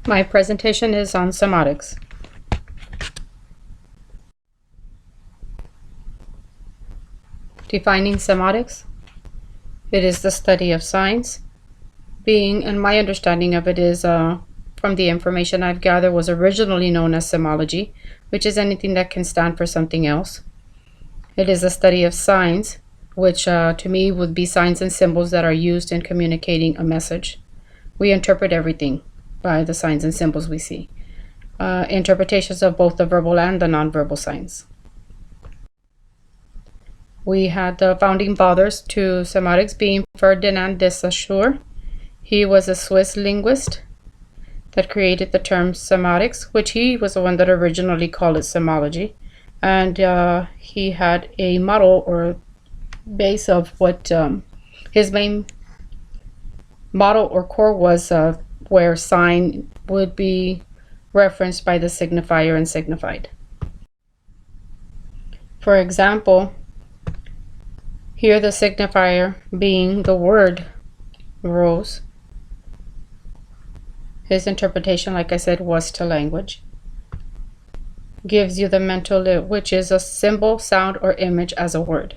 My presentation is on semiotics. Defining semiotics. It is the study of signs. And my understanding of it is, from the information I've gathered, was originally known as semology, which is anything that can stand for something else. It is a study of signs, which to me would be signs and symbols that are used in communicating a message. We interpret everything by the signs and symbols we see. Interpretations of both the verbal and the nonverbal signs. We had the founding fathers to semiotics being Ferdinand de Saussure. He was a Swiss linguist that created the term semiotics, which he was the one that originally called it semology. And he had a model or base of what his main model or core was, where sign would be referenced by the signifier and signified. For example, here the signifier being the word rose. His interpretation, like I said, was to language. Gives you the mental, which is a symbol, sound, or image as a word.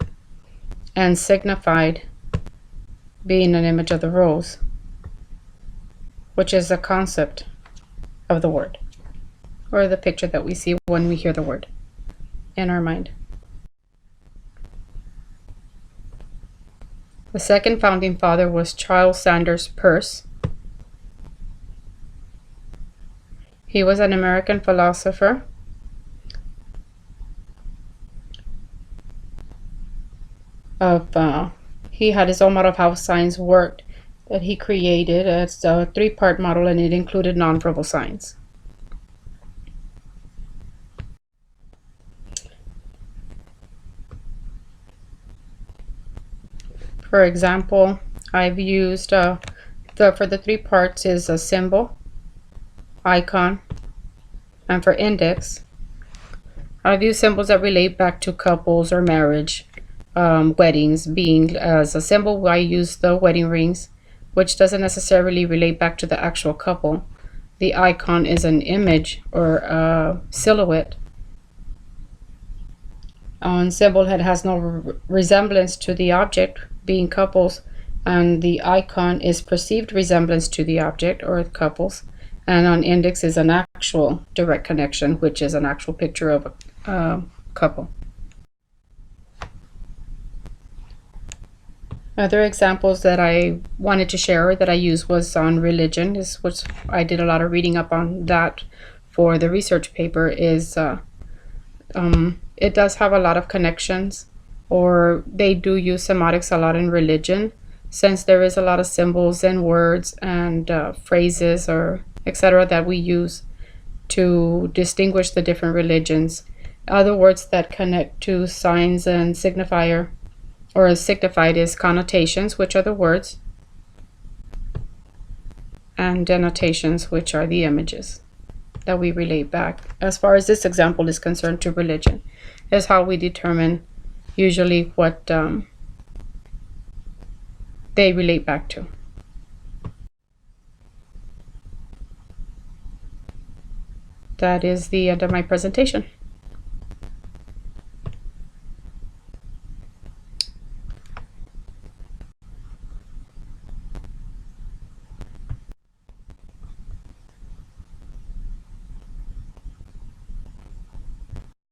And signified being an image of the rose, which is a concept of the word, or the picture that we see when we hear the word in our mind. The second founding father was Charles Sanders Peirce. He was an American philosopher. He had his own model of how signs worked that he created. It's a three-part model, and it included nonverbal signs. For example, I've used for the three parts is a symbol, icon, and for index, I've used symbols that relate back to couples or marriage, weddings. Being as a symbol, I use the wedding rings, which doesn't necessarily relate back to the actual couple. The icon is an image or a silhouette on symbol that has no resemblance to the object, being couples, and the icon is perceived resemblance to the object or couples, and on index is an actual direct connection, which is an actual picture of a couple. Other examples that I wanted to share that I used was on religion, which I did a lot of reading up on that for the research paper. It does have a lot of connections, or they do use semiotics a lot in religion, since there is a lot of symbols and words and phrases or etc. that we use to distinguish the different religions. Other words that connect to signs and signifier or signified is connotations, which are the words, and denotations, which are the images that we relate back. As far as this example is concerned, to religion is how we determine usually what they relate back to. That is the end of my presentation.